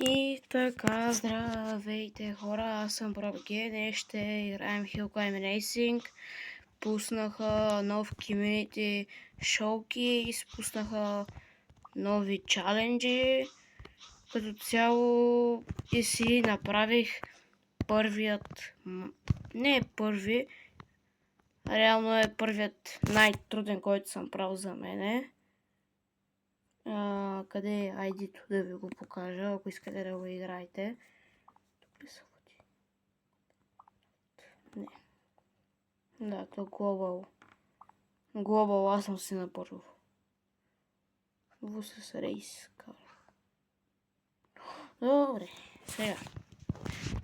И така, здравейте хора, аз съм ProBG, днес ще играем Hill Climb Racing. Пуснаха нов Community Showcase, пуснаха нови чаленджи. Като цяло и си направих първият, не е първи, реално е първият най-труден, който съм правил за мене. Къде е ID-то да ви го покажа, ако искате да го играете. Тук ли са води? Не. Да, то Global. Global аз съм си на първо. Versus Race Car. Добре, сега.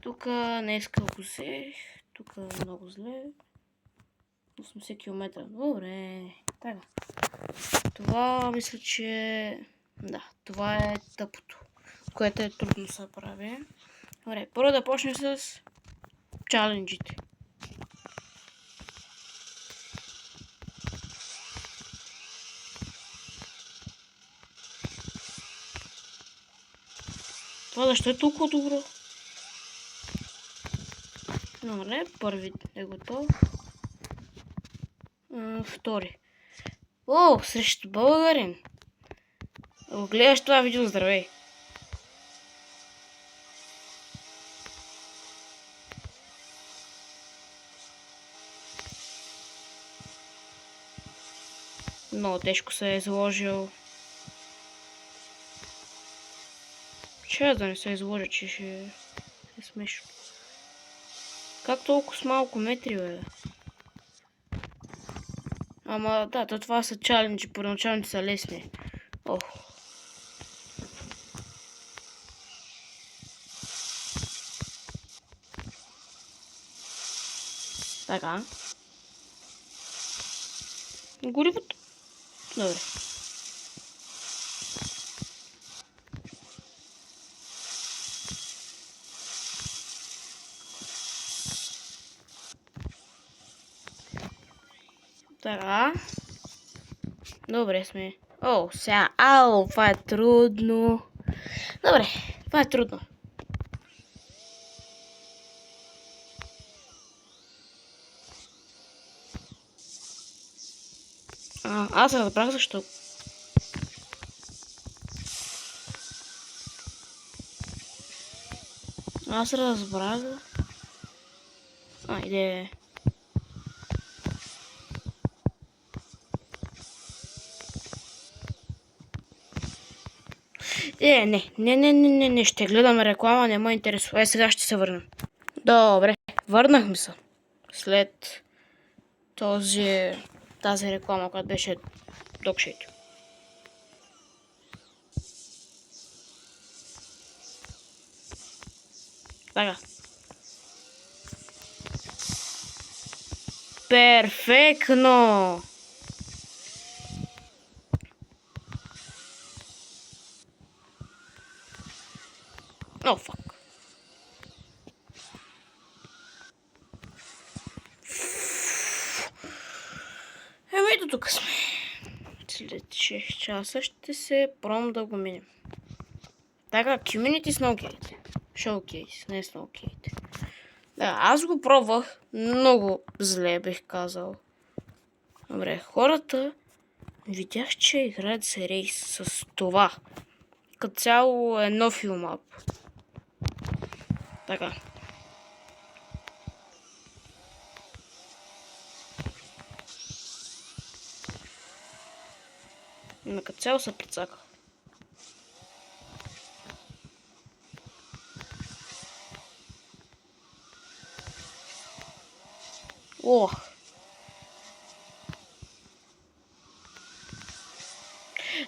Тук днеска го взех. Тук е много зле. 80 км. Добре, така. Това мисля, че... Да, това е тъпото, което е трудно се прави. Добре, първо да почнем с чаленджите. Това защо е толкова добро? Добре, първи е готов. Втори. О, срещу българин. Ако гледаш това видео, здравей. Много тежко се е изложил. Че да не се изложи, че ще е смешно. Как толкова с малко метри, бе? Ама да, това са чаленджи, първоначалните са лесни. Ох. Така. Горивото. Добре. Така. Добре сме. О, сега. Ау, това е трудно. Добре, това е трудно. Аз разбрах защо. Аз разбрах. Айде. Не, ще гледам реклама, не ме интересува. Сега ще се върна. Добре, върнахме се. След тази реклама, която беше докшейто. Така. Перфектно! О, фак. Ето тук сме. След 6 часа ще се пром да го минем. Така, Community Snowgate. Showcase, не Snowgate. Да, аз го пробвах много зле, бих казал. Добре, хората видях, че играят се рейс с това. Като цяло е нов филмап. Така. Но като цяло се прецаках. О!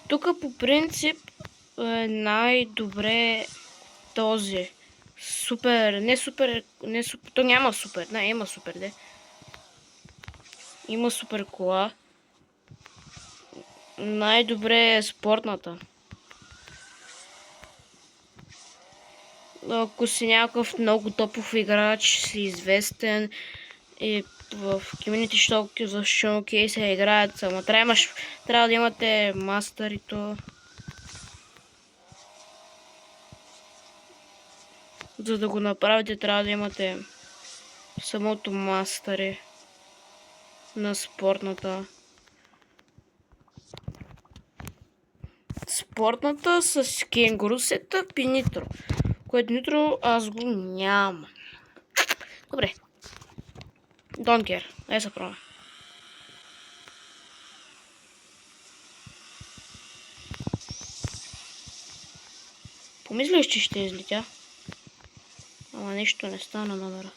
Тук по принцип е най-добре този супер, не супер, то няма супер, не, има супер, де. Има супер кола. Най-добре е спортната. Ако си някакъв много топов играч, си известен и в Community Showcase играят, ама трябва да имате мастър и то. За да го направите, трябва да имате самото мастъри на спортната. Спортната с кенгуру сетъп и нитро. Което нитро аз го нямам. Добре. Don't care. Дай се пробваме. Помислиш, че ще излетя. Ама нищо не стана номера.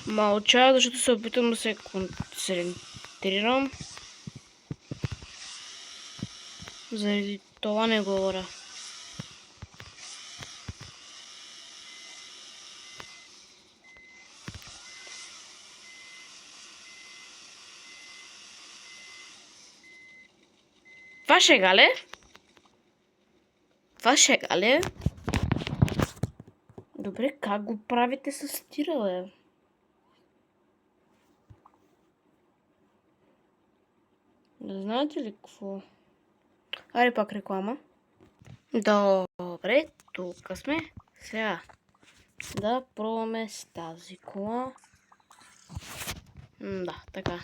Мълча, защото се опитам да се концентрирам. Заради това не говоря. Това шега ли? Това шега ли? Добре, как го правите с тира, бе? Не знаете ли какво? Айде пак реклама. Добре, тук сме. Сега да пробваме с тази кола. Да, така.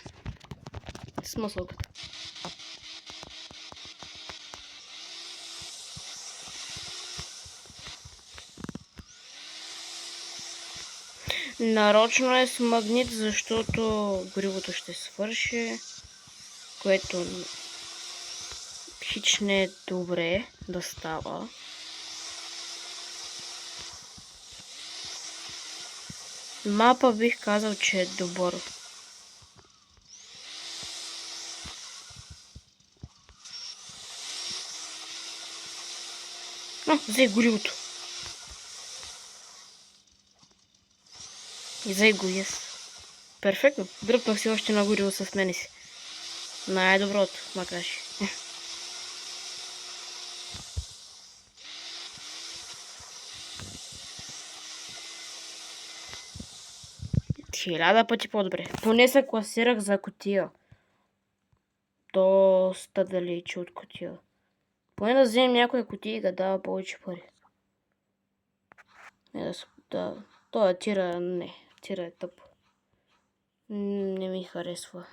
Смъсълката. Нарочно е с магнит, защото горивото ще свърши, което хич не е добре да става. Мапа бих казал, че е добър. Взе горивото. И взе го, yes. Перфектно. Дръпнах си още на гориво с мене си. Най-доброто, макаши. Хиляда пъти по-добре. Поне се класирах за кутия. Доста далече от кутия. Поне да вземем някоя кутия и да дава повече пари. Да. Това тира не. Тира е тъп. Не ми харесва.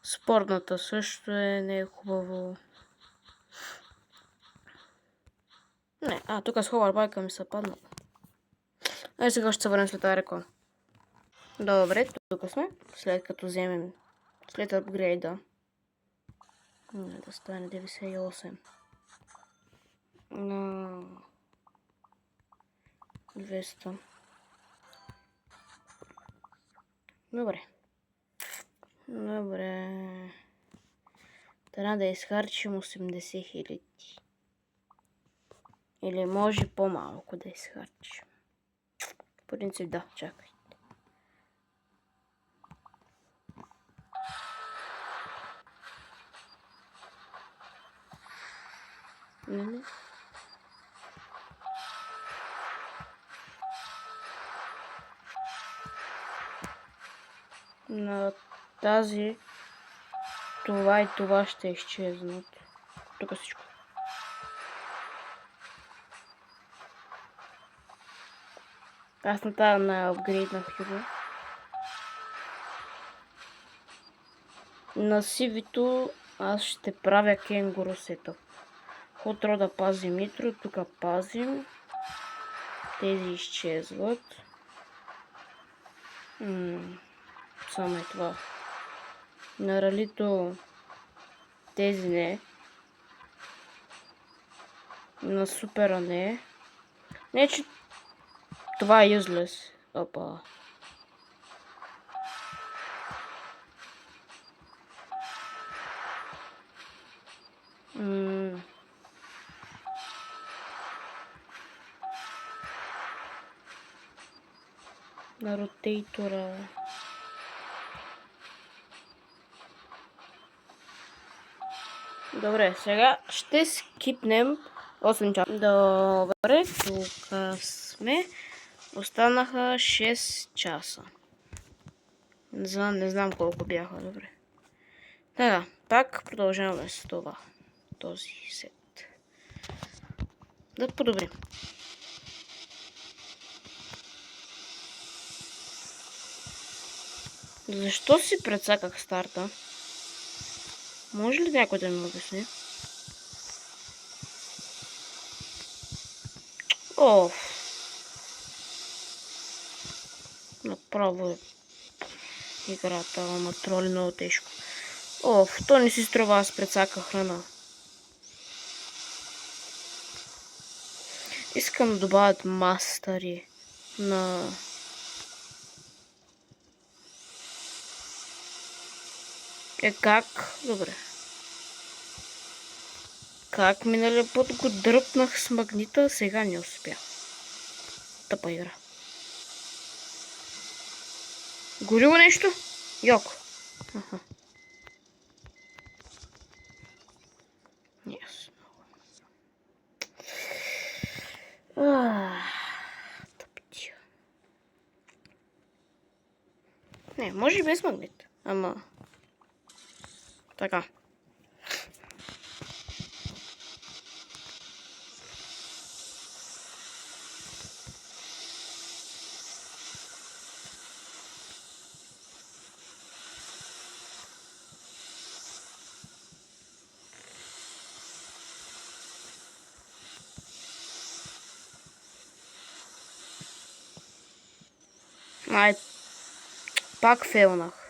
Спортната също не е хубаво. Не, тук с ховербайка ми се падна. Сега ще се върнем след тази реклама. Добре, тук сме. След като вземем след апгрейда. Да стане 98. На 200. Добре. Трябва да изхарчим 80 000. Или може по-малко да изхарчим. В принцип да, чакай. Не. На тази това и това ще изчезнат. Тук всичко. Аз на тази на апгрейднах его. На сивито аз ще правя кенгуру сетъп. Hot Rod пазим нитро, тук пазим. Тези изчезват. Само е това. На ралито тези не. На супера не. Не, че това е useless. Опа. на ротейтора. Добре, сега ще скипнем 8 часа. Добре, тук сме. Останаха 6 часа. Не знам колко бяха, добре. Така, пак продължаваме с това. Този сет. Да подобрим. Защо си прецаках старта? Може ли някой да ми обясни? Оф. Направо е играта, ама троли много тежко. Оф, то не си струва, аз прецаках храна. Искам да добавят мастъри на... как? Добре. Как миналия път го дръпнах с магнита, сега не успях. Тъпа игра. Гори го нещо? Йоко. Аха. Ясно. Тъпотия. Не, може и без магнит. Ама... така. Ай, пак фейлнах.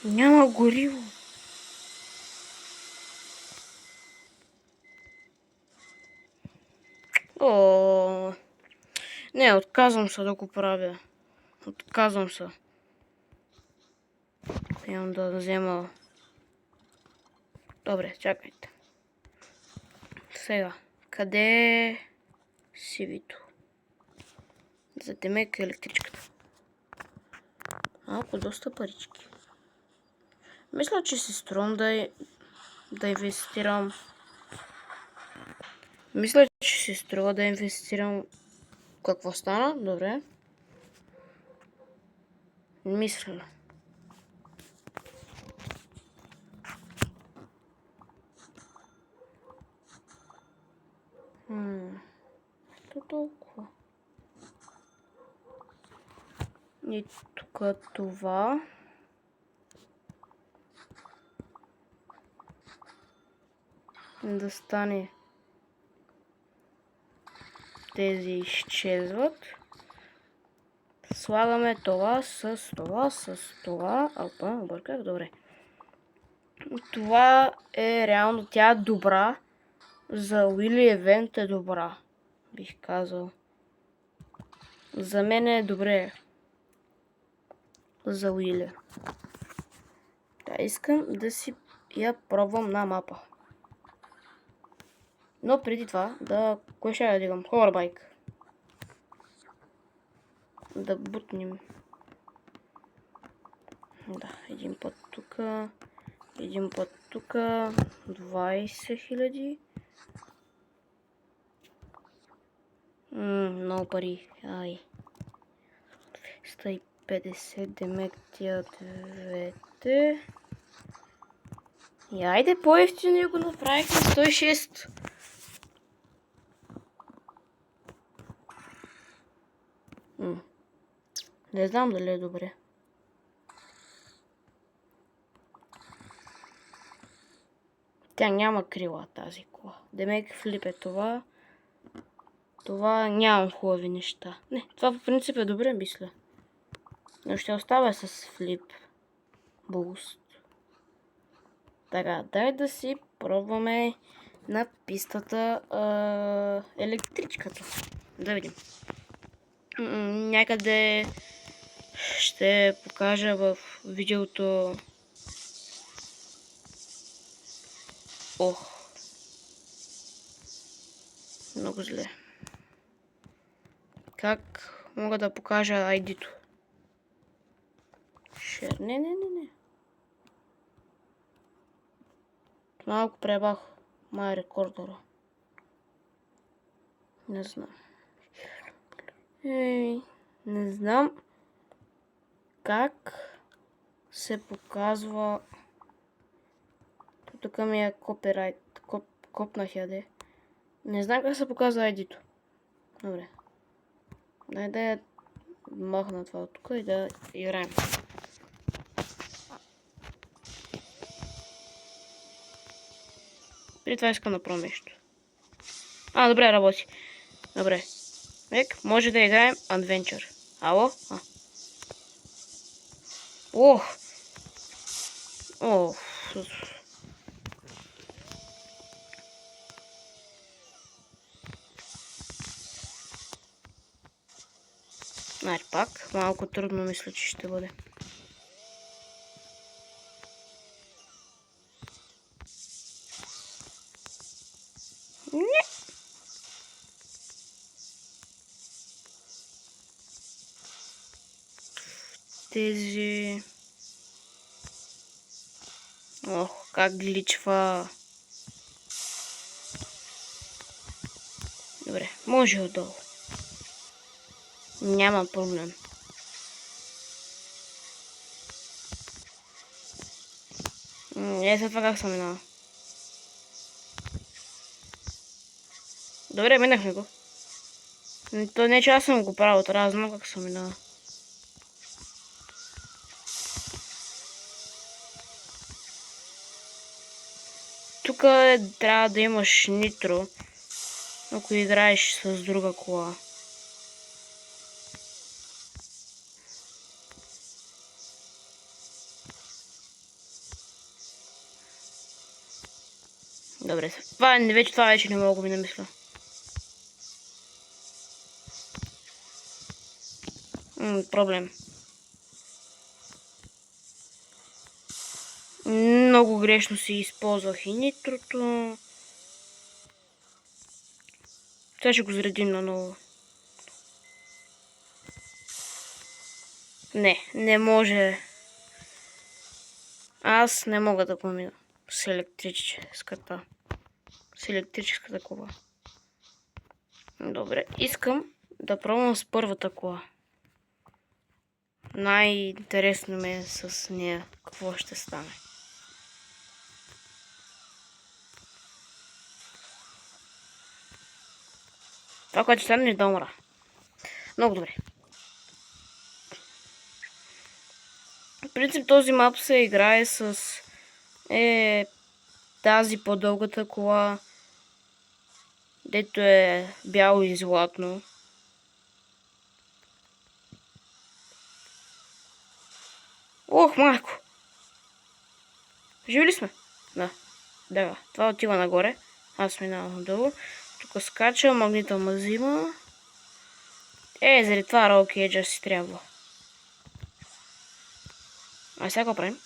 Няма гориво. О, не, отказвам се да го правя. Отказвам се. Имам да взема... Добре, чакайте. Сега, къде е сивито? За темек електричката. Малко доста парички. Мисля, че си струвам да инвестирам. Мисля, че си струва да инвестирам. Какво стана? Добре. Мисля. Ето толкова. И тук това. Да стане. Тези изчезват. Слагаме това с това, с това. Опа, обърках, добре. Това е реално, тя е добра. За Уили Евент е добра, бих казал. За мен е добре. За Уили. Да, искам да си я пробвам на мапа. Но преди това, кое ще я дигам? Хорбайк. Да бутнем. Да, един път тук. Един път тук. 20 000. Много пари. Ай. 150 демек тия двете. И айде по-ефтино го направихме 106. Не знам дали е добре. Тя няма крила тази кола. Демек флип е това. Това нямам хубави неща. Не, това по принцип е добре, мисля. Но ще оставя с флип. Буст. Така, дай да си пробваме на пистата електричката. Да видим. Някъде ще покажа в видеото. Ох. Много зле. Как мога да покажа ID-то? Не. Малко пребах май рекордера. Не знам. Не знам как се показва. Тук ми е копирайт. Копнах яде. Не знам как се показва ID-то. Добре. Дай да махна това от тук и да играем. При това искам да пробвам нещо. Добре, работи. Добре. Век, може да играем Adventure. Ало? Ох! Пак малко трудно мисля, че ще бъде. Не. Тези... Ох, как гличва. Добре, може отдолу. Няма проблем. След това как съм минала. Добре, минахме го. То не че аз съм го правил, трябва да знам как съм минала. Тук трябва да имаш нитро, ако играеш с друга кола. Добре, това вече не мога да ми намисля. Проблем. Много грешно си използвах и нитрото. Сега ще го заредим наново. Не може. Аз не мога да го мина с електрическата кола. Добре, искам да пробвам с първата кола. Най-интересно ми е с нея какво ще стане. Това, което ще стане, е да умра. Много добре. В принцип този мап се играе с тази по-дългата кола, дето е бяло и златно. Ох, майко! Живи ли сме? Да. Това отива нагоре. Аз минавам надолу. Тук скача, магнита ме взима. Заради това Roll Cage си трябва. Сега го правим.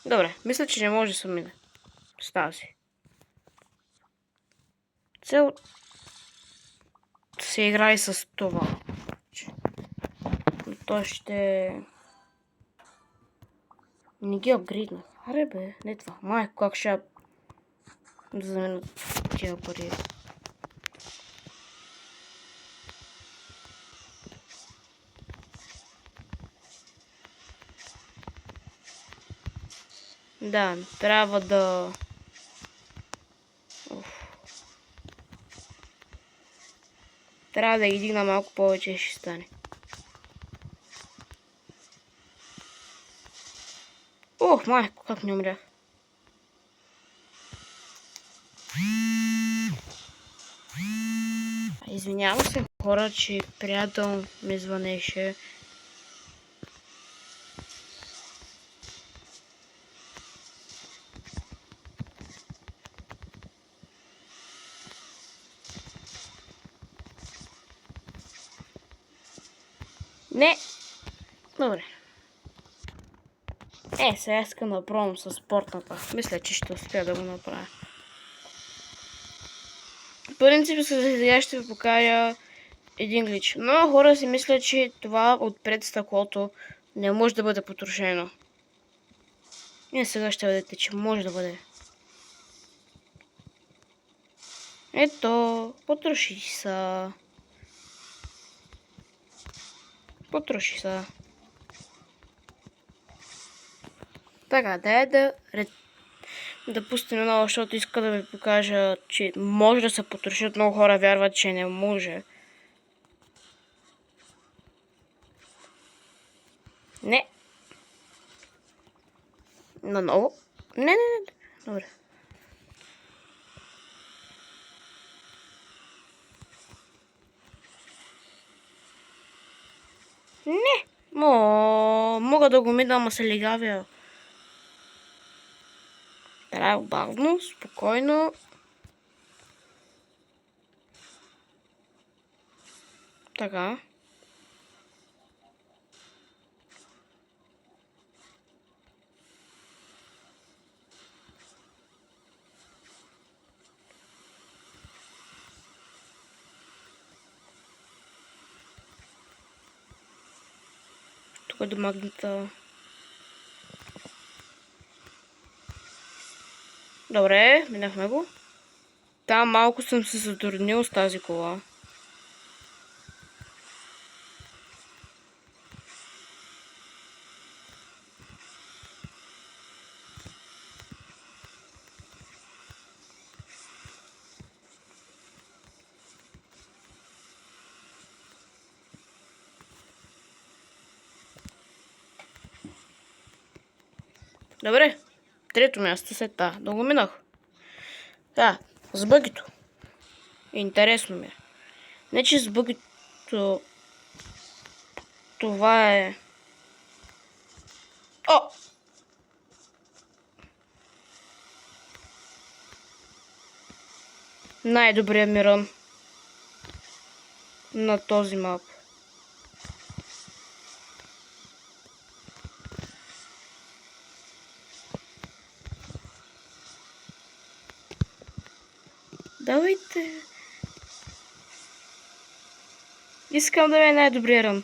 Добре, мисля, че не може да се мине с тази. Цел се играе с това. То ще... Не ги апгрейднах. Аре бе, не това. Майко, как ще заменят тия пари. Да, трябва да... Трябва да ги дигна малко повече и ще стане. Ох, майко, как не умрях. Извинявам се, хора, че приятел ми звънеше. Не! Добре. Сега искам да пробвам с спортната. Мисля, че ще успя да го направя. В принцип сега ще ви покажа един глич. Много хора си мислят, че това отпред стъклото не може да бъде потрошено. И сега ще видите, че може да бъде. Ето, потроши са. Потроши са. Така, да пустим много, защото иска да ви покажа, че може да се потрошат. Много хора вярват, че не може. Не. Наново. Не. Добре. Не. Мога да го мина, ама се лигавя. Трябва бавно, спокойно. Така. Тук е до магнита. Добре, минахме го. Там малко съм се затруднил с тази кола. Добре, трето място след това. Да го минах. Да, с бъгито. Интересно ми е. Не, че с бъгито... Това е... О! Най-добрият ми рън на този мап. Давайте. Искам да е най-добрият рън.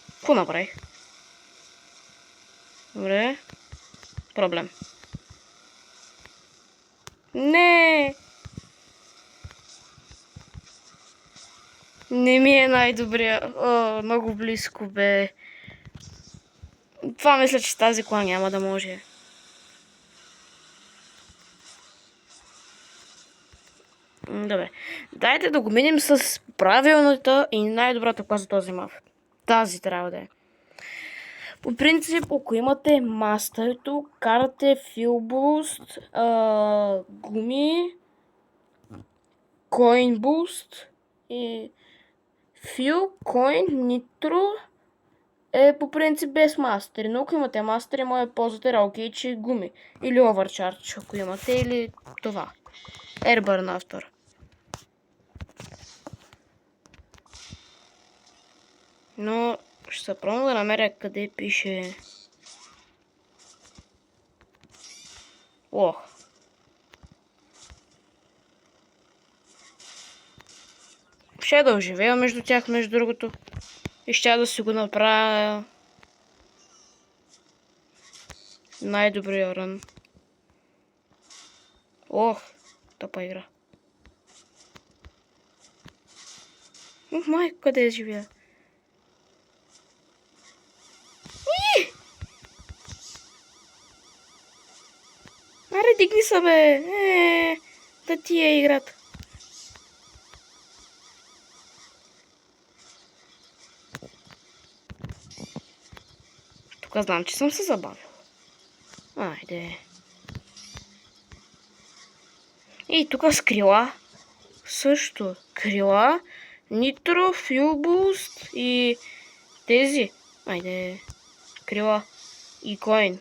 Какво направих? Добре. Проблем. Не! Не ми е най-добрия. О, много близко бе. Това мисля, че с тази кола няма да може. Добре. Дайте да го минем с правилната и най-добрата кола за този мав. Тази трябва да е. По принцип, ако имате мастерто, карате Fuel Boost, гуми, Coin Boost и Fuel, Coin, Nitro е по принцип без мастери. Но ако имате мастери, може да ползвате Raw и гуми. Или Overcharge, ако имате, или това. Airburn After. Но ще се пробвам да намеря къде пише... Ох. Ще да оживея между тях, между другото. И ще да си го направя... Най-добрия рън. Ох, тъпа игра. Майко, къде живея? Аре, дигни се, бе! Да ти е играта. Тук знам, че съм се забавил. Айде. И тук с крила. Също. Крила, Nitro, Fuel Boost и тези. Айде. Крила и Coin.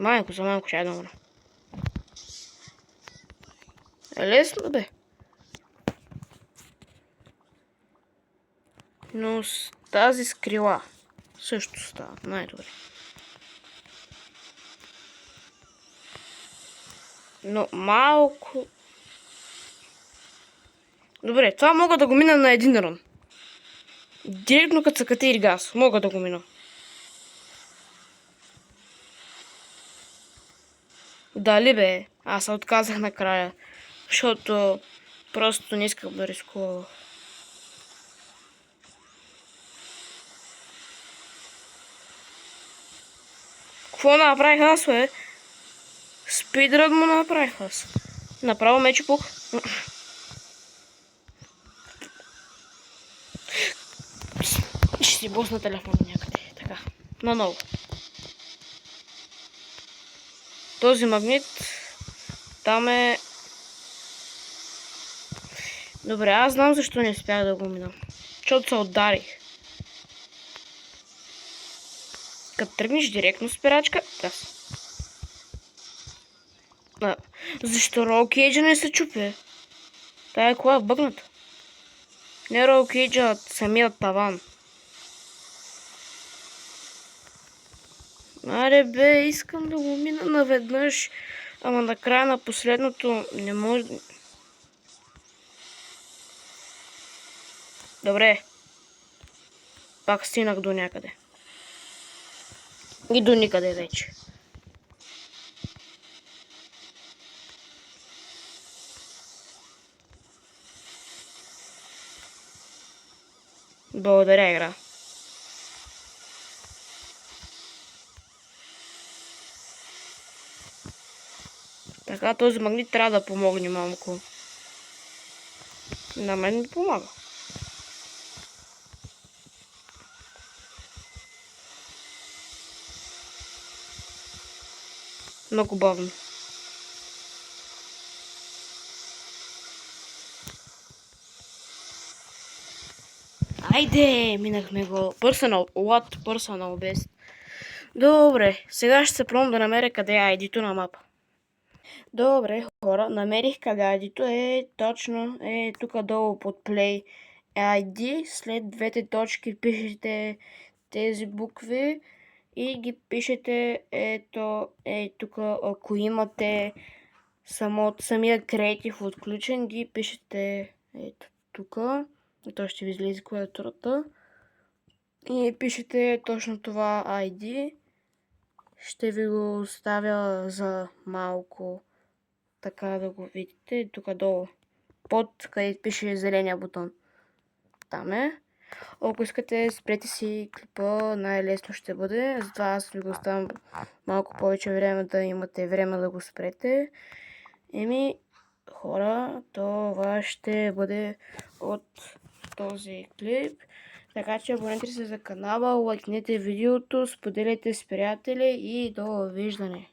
Майко, за малко ще да умра. Е лесно, бе. Но с тази скрила също става най-добре. Но малко... Добре, това мога да го мина на един рън. Директно като са катери газ, мога да го мина. Дали бе? Аз се отказах накрая, защото просто не исках да рискувам. Какво направих аз, бе? Спидрън му направих аз. Направо ме чупух. Ще си бусна телефона някъде. Така. Наново. Този магнит там е... Добре, аз знам защо не успях да го мина. Защото се ударих. Като тръгнеш директно с спирачка... Защо ролкейджа не се чупе? Тая кола е бъгната. Не ролкейджа, а самият таван. Аре бе, искам да го мина наведнъж, ама накрая на последното не може... Добре. Пак стигнах до някъде. И до никъде вече. Благодаря, игра. Така, този магнит трябва да помогне малко. На мен ми помага. Много бавно. Айде, минахме го. Personal, what personal best. Добре, сега ще се пробвам да намеря къде е ID-то на мапа. Добре, хора, намерих къде ID-то е точно, е тук долу под Play ID, след двете точки пишете тези букви и ги пишете ето, тук, ако имате самия Creative отключен, ги пишете ето тук, и то ще ви излезе клавиатурата и пишете точно това ID. Ще ви го оставя за малко, така да го видите. Тук долу, под където пише зеления бутон. Там е. Ако искате, спрете си клипа, най-лесно ще бъде. Затова аз ви го оставям малко повече време, да имате време да го спрете. Хора, това ще бъде от този клип. Така че абонирайте се за канала, лайкнете видеото, споделяйте с приятели и довиждане.